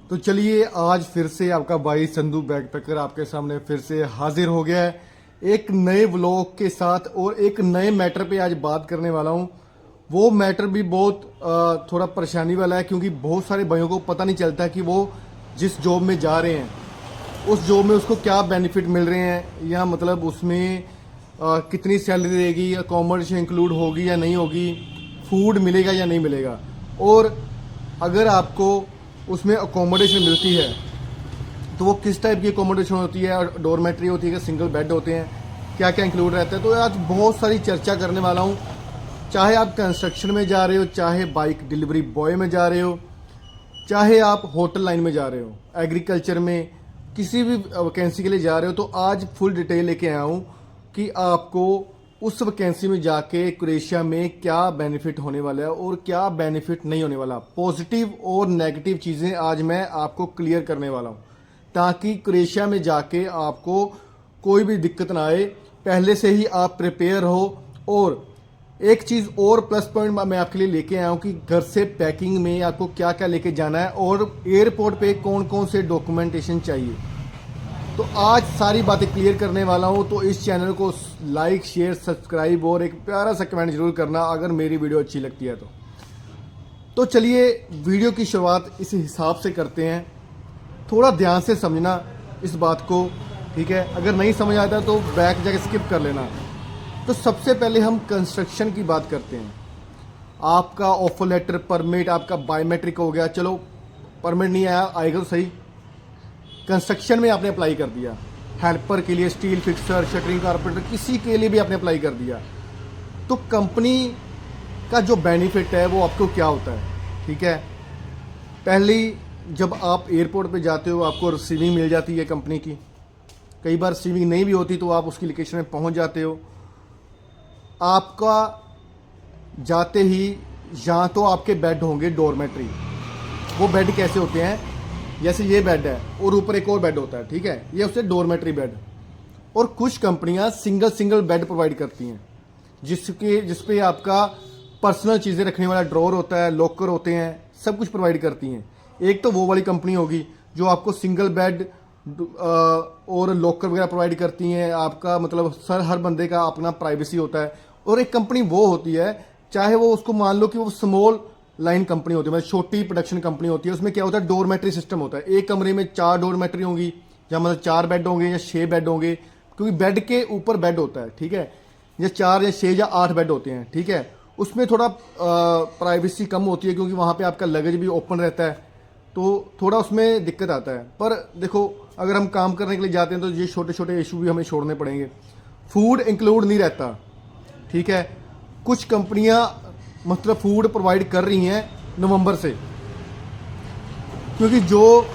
तो चलिए आज फिर से आपका भाई संधू बैकपैकर आपके सामने फिर से हाजिर हो गया है एक नए व्लॉग के साथ और एक नए मैटर पे आज बात करने वाला हूँ। वो मैटर भी बहुत थोड़ा परेशानी वाला है क्योंकि बहुत सारे भाइयों को पता नहीं चलता कि वो जिस जॉब में जा रहे हैं उस जॉब में उसको क्या बेनिफिट मिल रहे हैं या मतलब उसमें कितनी सैलरी रहेगी, अकोमोडेशन इंक्लूड होगी या नहीं होगी, फूड मिलेगा या नहीं मिलेगा, और अगर आपको उसमें अकोमोडेशन मिलती है तो वो किस टाइप की अकोमोडेशन होती है, डोरमेट्री होती है, सिंगल बेड होते हैं, क्या क्या इंक्लूड रहता है। तो आज बहुत सारी चर्चा करने वाला हूँ। चाहे आप कंस्ट्रक्शन में जा रहे हो, चाहे बाइक डिलीवरी बॉय में जा रहे हो, चाहे आप होटल लाइन में जा रहे हो, एग्रीकल्चर में किसी भी वैकेंसी के लिए जा रहे हो, तो आज फुल डिटेल लेके आया हूँ कि आपको उस वैकेंसी में जाके क्रोएशिया में क्या बेनिफिट होने वाला है और क्या बेनिफिट नहीं होने वाला। पॉजिटिव और नेगेटिव चीज़ें आज मैं आपको क्लियर करने वाला हूँ ताकि क्रोएशिया में जाके आपको कोई भी दिक्कत ना आए, पहले से ही आप प्रिपेयर हो। और एक चीज़ और प्लस पॉइंट मैं आपके लिए लेके आया हूँ कि घर से पैकिंग में आपको क्या क्या लेके जाना है और एयरपोर्ट पे कौन कौन से डॉक्यूमेंटेशन चाहिए। तो आज सारी बातें क्लियर करने वाला हूँ। तो इस चैनल को लाइक, शेयर, सब्सक्राइब और एक प्यारा सा कमेंट जरूर करना अगर मेरी वीडियो अच्छी लगती है तो चलिए वीडियो की शुरुआत इस हिसाब से करते हैं। थोड़ा ध्यान से समझना इस बात को, ठीक है। अगर नहीं समझ आता तो बैक जाके स्किप कर लेना। तो सबसे पहले हम कंस्ट्रक्शन की बात करते हैं। आपका ऑफर लेटर, परमिट, आपका बायोमेट्रिक हो गया, चलो परमिट नहीं आया, आएगा तो सही। कंस्ट्रक्शन में आपने अप्लाई कर दिया, हेल्पर के लिए, स्टील फिक्सर, शटरिंग कारपेंटर, किसी के लिए भी आपने अप्लाई कर दिया, तो कंपनी का जो बेनिफिट है वो आपको क्या होता है, ठीक है। पहली, जब आप एयरपोर्ट पे जाते हो आपको रिसीविंग मिल जाती है कंपनी की। कई बार रिसीविंग नहीं भी होती तो आप उसकी लोकेशन में पहुंच जाते हो। आपका जाते ही यहाँ तो आपके बेड होंगे डोरमेट्री। वो बेड कैसे होते हैं, जैसे ये बेड है और ऊपर एक और बेड होता है, ठीक है, ये उससे डोरमेट्री बेड। और कुछ कंपनियां सिंगल बेड प्रोवाइड करती हैं जिस पे आपका पर्सनल चीज़ें रखने वाला ड्रॉर होता है, लॉकर होते हैं, सब कुछ प्रोवाइड करती हैं। एक तो वो वाली कंपनी होगी जो आपको सिंगल बेड और लॉकर वगैरह प्रोवाइड करती हैं, आपका मतलब हर बंदे का अपना प्राइवेसी होता है। और एक कंपनी वो होती है, चाहे वो उसको मान लो कि वो स्मॉल लाइन कंपनी होती है, मतलब छोटी प्रोडक्शन कंपनी होती है। उसमें क्या होता है, डोरमेट्री सिस्टम होता है। एक कमरे में 4 डोरमेट्री होंगी, या मतलब 4 बेड होंगे या 6 बेड होंगे, क्योंकि बेड के ऊपर बेड होता है, ठीक है। या 4 या 6 या 8 बेड होते हैं, ठीक है। उसमें थोड़ा प्राइवेसी कम होती है क्योंकि वहाँ पे आपका लगेज भी ओपन रहता है, तो थोड़ा उसमें दिक्कत आता है। पर देखो, अगर हम काम करने के लिए जाते हैं तो ये छोटे छोटे इशू भी हमें छोड़ने पड़ेंगे। फूड इंक्लूड नहीं रहता, ठीक है। कुछ कंपनियां मतलब फूड प्रोवाइड कर रही हैं नवंबर से, क्योंकि जो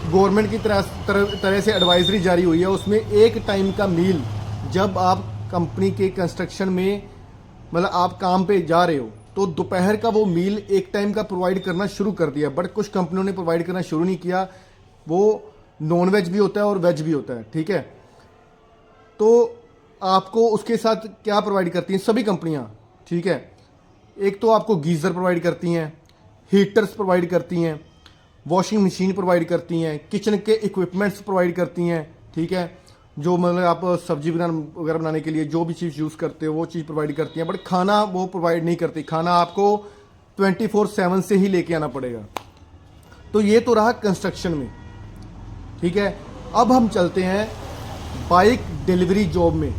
गवर्नमेंट की तरह से एडवाइजरी जारी हुई है उसमें एक टाइम का मील, जब आप कंपनी के कंस्ट्रक्शन में मतलब आप काम पे जा रहे हो तो दोपहर का वो मील एक टाइम का प्रोवाइड करना शुरू कर दिया। बट कुछ कंपनियों ने प्रोवाइड करना शुरू नहीं किया। वो नॉन वेज भी होता है और वेज भी होता है, ठीक है। तो आपको उसके साथ क्या प्रोवाइड करती हैं सभी कंपनियां, ठीक है। एक तो आपको गीज़र प्रोवाइड करती हैं, हीटर्स प्रोवाइड करती हैं, वॉशिंग मशीन प्रोवाइड करती हैं, किचन के इक्विपमेंट्स प्रोवाइड करती हैं, ठीक है। जो मतलब आप सब्जी वगैरह बनाने के लिए जो भी चीज़ यूज़ करते हो वो चीज़ प्रोवाइड करती हैं। बट खाना वो प्रोवाइड नहीं करती, खाना आपको 24/7 से ही लेके आना पड़ेगा। तो ये तो रहा कंस्ट्रक्शन में, ठीक है। अब हम चलते हैं बाइक डिलीवरी जॉब में,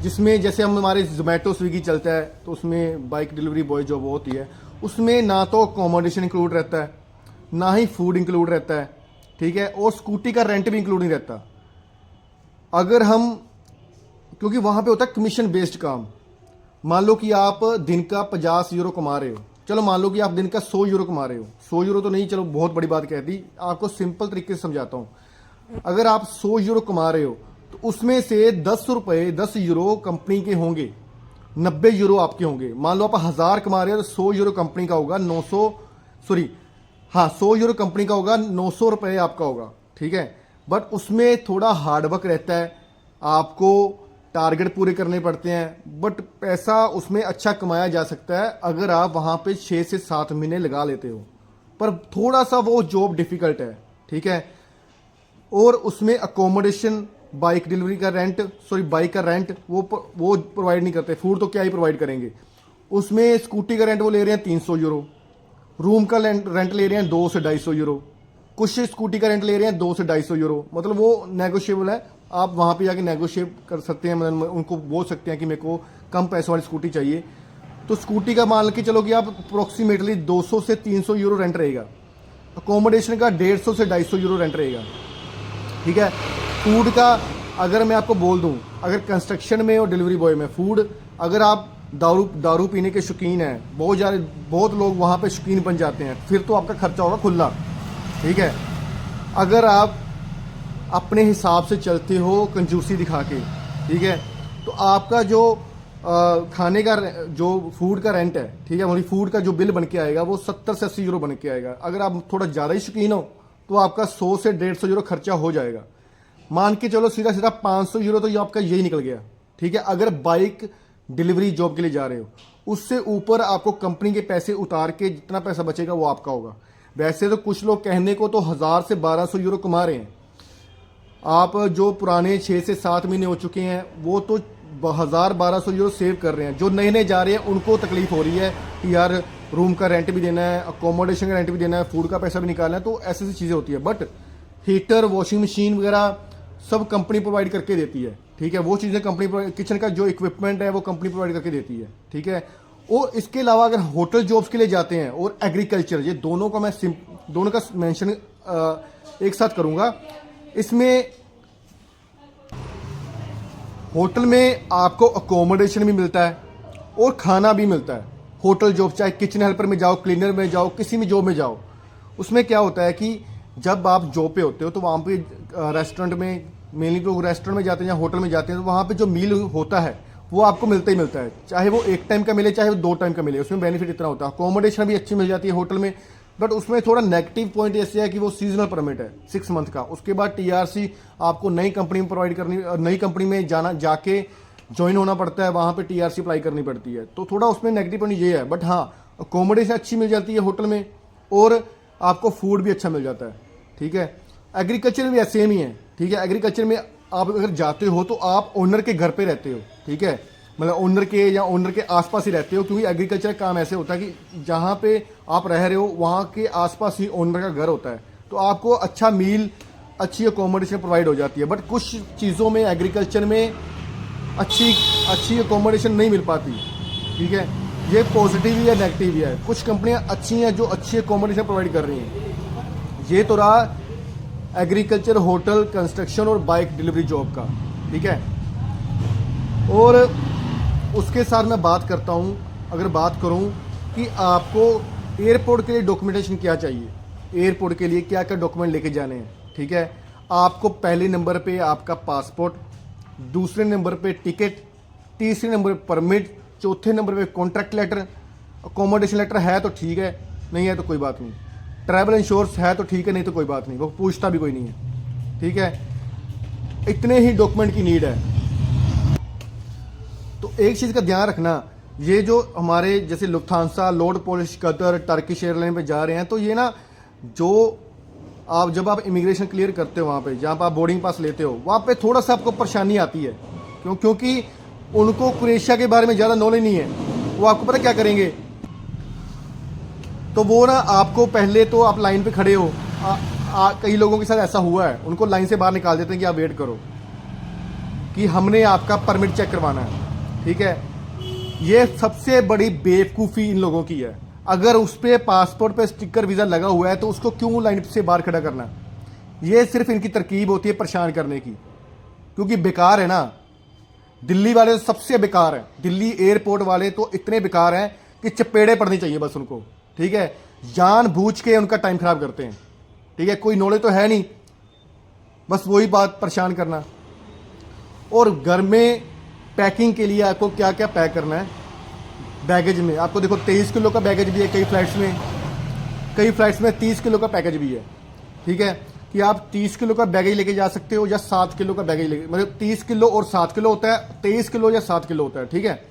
जिसमें जैसे हम हमारे जोमेटो स्विगी चलता है तो उसमें बाइक डिलीवरी बॉय जॉब होती है। उसमें ना तो अकोमोडेशन इंक्लूड रहता है, ना ही फूड इंक्लूड रहता है, ठीक है। और स्कूटी का रेंट भी इंक्लूड नहीं रहता। अगर हम, क्योंकि वहाँ पे होता है कमीशन बेस्ड काम। मान लो कि आप दिन का 50 यूरो कमा रहे हो, चलो मान लो कि आप दिन का 100 यूरो कमा रहे हो, 100 यूरो तो नहीं, चलो बहुत बड़ी बात कह दी, आपको सिंपल तरीके से समझाता हूँ। अगर आप 100 यूरो कमा रहे हो तो उसमें से 10 यूरो कंपनी के होंगे, 90 यूरो आपके होंगे। मान लो आप 1000 कमा रहे हो तो 100 यूरो कंपनी का होगा, 100 यूरो कंपनी का होगा, 900 रुपये आपका होगा, ठीक है। बट उसमें थोड़ा हार्डवर्क रहता है, आपको टारगेट पूरे करने पड़ते हैं। बट पैसा उसमें अच्छा कमाया जा सकता है अगर आप वहाँ पे 6 से 7 महीने लगा लेते हो। पर थोड़ा सा वो जॉब डिफिकल्ट है, ठीक है। और उसमें अकोमोडेशन, बाइक डिलीवरी का रेंट, बाइक का रेंट वो प्रोवाइड नहीं करते। फूड तो क्या ही प्रोवाइड करेंगे। उसमें स्कूटी का रेंट वो ले रहे हैं 300 यूरो, रूम का रेंट ले रहे हैं 2 से 250 यूरो, कुछ स्कूटी का रेंट ले रहे हैं 2 से 250 यूरो। मतलब वो नेगोशिएबल है, आप वहाँ पे जाके नेगोशिएट कर सकते हैं, मतलब उनको बोल सकते हैं कि मेरे को कम पैसों वाली स्कूटी चाहिए। तो स्कूटी का मान के चलो कि आप अप्रोक्सीमेटली 200 से 300 यूरो रेंट रहेगा। अकोमोडेशन का 150 से 250 यूरो रेंट रहेगा, ठीक है। फूड का अगर मैं आपको बोल दूं, अगर कंस्ट्रक्शन में और डिलीवरी बॉय में फूड, अगर आप दारू पीने के शौकीन हैं, बहुत लोग वहाँ पे शौकीन बन जाते हैं, फिर तो आपका खर्चा होगा खुला, ठीक है। अगर आप अपने हिसाब से चलते हो कंजूसी दिखा के, ठीक है, तो आपका जो खाने का जो फूड का रेंट है, ठीक है, मतलब फूड का जो बिल बन के आएगा वो 70 से 80 यूरो बन के आएगा। अगर आप थोड़ा ज़्यादा ही शौकीन हो तो आपका 100 से 150 यूरो खर्चा हो जाएगा। मान के चलो सीधा सीधा 500 यूरो तो ये आपका यही निकल गया, ठीक है। अगर बाइक डिलीवरी जॉब के लिए जा रहे हो, उससे ऊपर आपको कंपनी के पैसे उतार के जितना पैसा बचेगा वो आपका होगा। वैसे तो कुछ लोग कहने को तो 1000 से 1200 यूरो कमा रहे हैं। आप जो पुराने 6 से 7 महीने हो चुके हैं वो तो 1000-1200 यूरो सेव कर रहे हैं। जो नए नए जा रहे हैं उनको तकलीफ हो रही है कि यार रूम का रेंट भी देना है, अकोमोडेशन का रेंट भी देना है, फूड का पैसा भी निकालना है, तो ऐसी चीज़ें होती है। बट हीटर, वॉशिंग मशीन वगैरह सब कंपनी प्रोवाइड करके देती है, ठीक है। वो चीज़ें कंपनी, किचन का जो इक्विपमेंट है वो कंपनी प्रोवाइड करके देती है, ठीक है। और इसके अलावा अगर होटल जॉब्स के लिए जाते हैं और एग्रीकल्चर, ये दोनों का मैं दोनों का मेंशन एक साथ करूंगा। इसमें होटल में आपको अकोमोडेशन भी मिलता है और खाना भी मिलता है। होटल जॉब, चाहे किचन हेल्पर में जाओ, क्लीनर में जाओ, किसी भी जॉब में जाओ, उसमें क्या होता है कि जब आप जॉब पे होते हो तो वहाँ पे रेस्टोरेंट में, मेनली लोग रेस्टोरेंट में जाते हैं या होटल में जाते हैं, तो वहाँ पे जो मील होता है वो आपको मिलता ही मिलता है, चाहे वो 1 टाइम का मिले चाहे वो 2 टाइम का मिले। उसमें बेनिफिट इतना होता है। अकोमोडेशन भी अच्छी मिल जाती है होटल में, बट उसमें थोड़ा नेगेटिव पॉइंट ऐसे है कि वो सीजनल परमिट है 6 मंथ का। उसके बाद टीआरसी आपको नई कंपनी में प्रोवाइड करनी, नई कंपनी में जाके ज्वाइन होना पड़ता है, वहाँ पे टीआरसी अप्लाई करनी पड़ती है। तो थोड़ा उसमें नेगेटिव पॉइंट ये है। बट हाँ, अकोमोडेशन अच्छी मिल जाती है होटल में और आपको फूड भी अच्छा मिल जाता है, ठीक है। एग्रीकल्चर में भी सेम ही है, ठीक है। एग्रीकल्चर में आप अगर जाते हो तो आप ओनर के घर पे रहते हो, ठीक है, मतलब ओनर के या ओनर के आसपास ही रहते हो, क्योंकि एग्रीकल्चर काम ऐसे होता है कि जहाँ पे आप रह रहे हो वहाँ के आसपास ही ओनर का घर होता है, तो आपको अच्छा मील, अच्छी अकोमोडेशन प्रोवाइड हो जाती है। बट कुछ चीज़ों में एग्रीकल्चर में अच्छी अकोमोडेशन नहीं मिल पाती, ठीक है। ये पॉजिटिव ही है, नेगेटिव भी है। कुछ कंपनियाँ अच्छी हैं जो अच्छी अकोमोडेशन प्रोवाइड कर रही हैं। ये तो रहा एग्रीकल्चर, होटल, कंस्ट्रक्शन और बाइक डिलीवरी जॉब का, ठीक है। और उसके साथ मैं बात करता हूँ, अगर बात करूँ कि आपको एयरपोर्ट के लिए डॉक्यूमेंटेशन क्या चाहिए, एयरपोर्ट के लिए क्या क्या डॉक्यूमेंट लेके जाने हैं, ठीक है। आपको पहले नंबर पे आपका पासपोर्ट, दूसरे नंबर पे टिकट, तीसरे नंबर पे परमिट, चौथे नंबर पे कॉन्ट्रैक्ट लेटर। अकोमोडेशन लेटर है तो ठीक है, नहीं है तो कोई बात नहीं। ट्रैवल इंश्योरेंस है तो ठीक है, नहीं तो कोई बात नहीं, वो पूछता भी कोई नहीं है, ठीक है। इतने ही डॉक्यूमेंट की नीड है। तो एक चीज़ का ध्यान रखना, ये जो हमारे जैसे Lufthansa, load Polish, Qatar, Turkish airline पे जा रहे हैं, तो ये ना, जो आप जब आप इमिग्रेशन क्लियर करते हो वहाँ पे, जहाँ पर आप बोर्डिंग पास लेते हो, वहाँ पे थोड़ा सा आपको परेशानी आती है। क्योंकि उनको क्रोएशिया के बारे में ज़्यादा नॉलेज नहीं है। वो आपको पता क्या करेंगे, तो वो ना आपको पहले तो आप लाइन पे खड़े हो, कई लोगों के साथ ऐसा हुआ है, उनको लाइन से बाहर निकाल देते हैं कि आप वेट करो कि हमने आपका परमिट चेक करवाना है, ठीक है। ये सबसे बड़ी बेवकूफ़ी इन लोगों की है। अगर उस पर पासपोर्ट पे स्टिकर वीज़ा लगा हुआ है तो उसको क्यों लाइन से बाहर खड़ा करना। ये सिर्फ इनकी तरकीब होती है परेशान करने की, क्योंकि बेकार है ना। दिल्ली वाले तो सबसे बेकार हैं, दिल्ली एयरपोर्ट वाले तो इतने बेकार हैं कि चपेड़े पड़नी चाहिए बस उनको, ठीक है। जानबूझ के उनका टाइम खराब करते हैं, ठीक है। कोई नॉलेज तो है नहीं, बस वही बात, परेशान करना। और घर में पैकिंग के लिए आपको क्या क्या पैक करना है बैगेज में, आपको देखो 23 किलो का बैगेज भी है कई फ्लाइट्स में 30 किलो का पैकेज भी है, ठीक है। कि आप 30 किलो का बैगेज लेके जा सकते हो या 7 किलो का बैगेज लेके, मतलब 30 किलो और 7 किलो होता है, 23 किलो या 7 किलो होता है, ठीक है।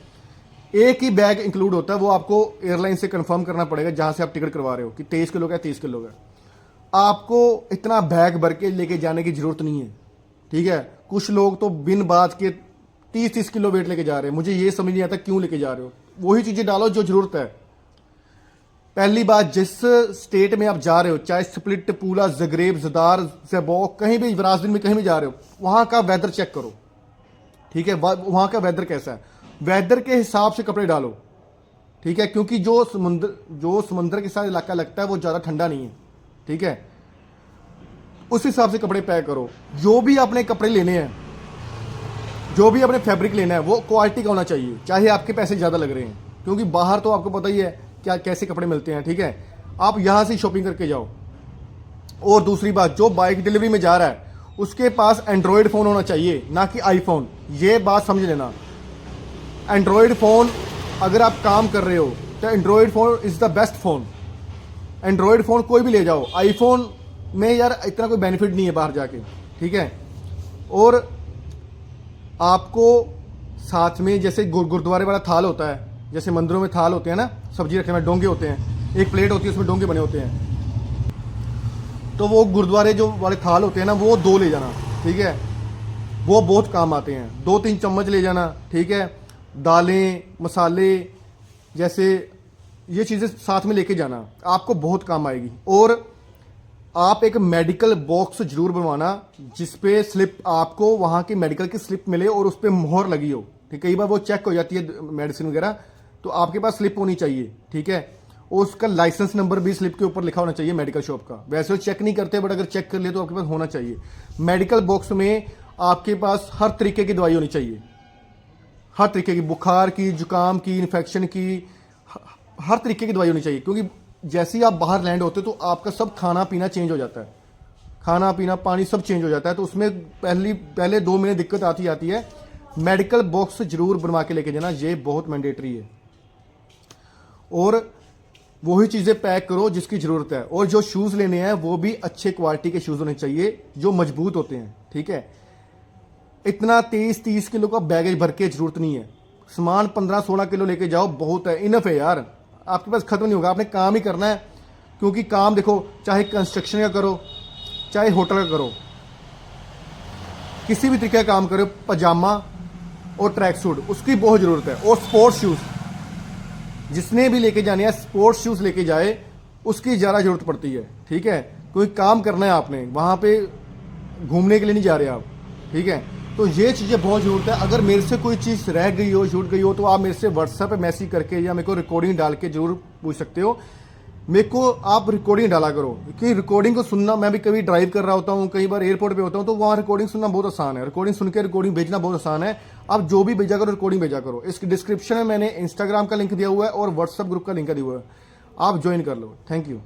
एक ही बैग इंक्लूड होता है, वो आपको एयरलाइन से कंफर्म करना पड़ेगा जहां से आप टिकट करवा रहे हो कि 23 किलो का 30 किलो का। आपको इतना बैग भर के लेके जाने की जरूरत नहीं है, ठीक है। कुछ लोग तो बिन बात के 30-30 किलो वेट लेके जा रहे हैं, मुझे ये समझ नहीं आता क्यों लेके जा रहे हो। वही चीजें डालो जो जरूरत है। पहली बात, जिस स्टेट में आप जा रहे हो, चाहे स्प्लिट, पूला, जगरेब, जदार, ज़ेबॉक, कहीं भी, ब्राजील में कहीं भी जा रहे हो, वहां का वेदर चेक करो, ठीक है। वहां का वेदर कैसा है, वेदर के हिसाब से कपड़े डालो, ठीक है। क्योंकि जो समुद्र के साथ इलाका लगता है वो ज़्यादा ठंडा नहीं है, ठीक है। उस हिसाब से कपड़े पैक करो। जो भी आपने कपड़े लेने हैं, जो भी आपने फैब्रिक लेना है, वो क्वालिटी का होना चाहिए, चाहे आपके पैसे ज़्यादा लग रहे हैं, क्योंकि बाहर तो आपको पता ही है क्या कैसे कपड़े मिलते हैं, ठीक है। आप यहाँ से शॉपिंग करके जाओ। और दूसरी बात, जो बाइक डिलीवरी में जा रहा है उसके पास एंड्रॉयड फ़ोन होना चाहिए, ना कि आईफोन। ये बात समझ लेना। एंड्रॉयड फ़ोन, अगर आप काम कर रहे हो तो Android phone is the best phone. Android phone कोई भी ले जाओ, आईफोन में यार इतना कोई बेनिफिट नहीं है बाहर जाके, ठीक है। और आपको साथ में जैसे गुरुद्वारे वाला थाल होता है, जैसे मंदिरों में थाल होते हैं ना, सब्जी रखने में डोंगे होते हैं, एक प्लेट होती है उसमें डोंगे बने होते हैं, तो वो गुरुद्वारे जो वाले थाल होते हैं ना, वो 2 ले जाना, ठीक है। वो बहुत काम आते हैं। 2-3 चम्मच ले जाना, ठीक है। दालें, मसाले, जैसे ये चीज़ें साथ में लेके जाना, आपको बहुत काम आएगी। और आप एक मेडिकल बॉक्स जरूर बनवाना जिसपे स्लिप, आपको वहाँ की मेडिकल की स्लिप मिले और उस पर मोहर लगी हो, ठीक है। कई बार वो चेक हो जाती है मेडिसिन वगैरह, तो आपके पास स्लिप होनी चाहिए, ठीक है। और उसका लाइसेंस नंबर भी स्लिप के ऊपर लिखा होना चाहिए मेडिकल शॉप का। वैसे वो चेक नहीं करते, बट अगर चेक कर ले तो आपके पास होना चाहिए। मेडिकल बॉक्स में आपके पास हर तरीके की दवाई होनी चाहिए, हर तरीके की, बुखार की, जुकाम की, इन्फेक्शन की, हर तरीके की दवाई होनी चाहिए। क्योंकि जैसे ही आप बाहर लैंड होते हो तो आपका सब खाना पीना चेंज हो जाता है, खाना पीना, पानी सब चेंज हो जाता है, तो उसमें पहले 2 महीने दिक्कत आती है। मेडिकल बॉक्स जरूर बनवा के लेके जाना, ये बहुत मैंडेटरी है। और वही चीज़ें पैक करो जिसकी ज़रूरत है। और जो शूज़ लेने हैं वो भी अच्छे क्वालिटी के शूज़ होने चाहिए, जो मजबूत होते हैं, ठीक है। इतना 23-30 किलो का बैगेज भर के जरूरत नहीं है। सामान 15-16 किलो लेके जाओ, बहुत है, इनफ है यार। आपके पास खत्म नहीं होगा, आपने काम ही करना है। क्योंकि काम देखो, चाहे कंस्ट्रक्शन का करो, चाहे होटल का करो, किसी भी तरीके का काम करो, पजामा और ट्रैक सूट, उसकी बहुत ज़रूरत है। और स्पोर्ट्स शूज़, जिसने भी लेके जाने हैं स्पोर्ट्स शूज़ लेके जाए, उसकी ज़्यादा ज़रूरत पड़ती है, ठीक है। कोई काम करना है आपने, वहाँ पे घूमने के लिए नहीं जा रहे आप, ठीक है। तो ये चीज़ें बहुत ज़रूरत है। अगर मेरे से कोई चीज़ रह गई हो, छूट गई हो, तो आप मेरे से व्हाट्सएप पे मैसेज करके या मेरे को रिकॉर्डिंग डाल के जरूर पूछ सकते हो। मेरे को आप रिकॉर्डिंग डाला करो, क्योंकि रिकॉर्डिंग को सुनना, मैं भी कभी ड्राइव कर रहा होता हूँ, कई बार एयरपोर्ट पे होता हूँ, तो वहाँ रिकॉर्डिंग सुनना बहुत आसान है। रिकॉर्डिंग सुन के रिकॉर्डिंग भेजना बहुत आसान है। आप जो भी भेजा करो, रिकॉर्डिंग भेजा करो। इसकी डिस्क्रिप्शन में मैंने इंस्टाग्राम का लिंक दिया हुआ है और व्हाट्सएप ग्रुप का लिंक दिया हुआ है, आप ज्वाइन कर लो। Thank you.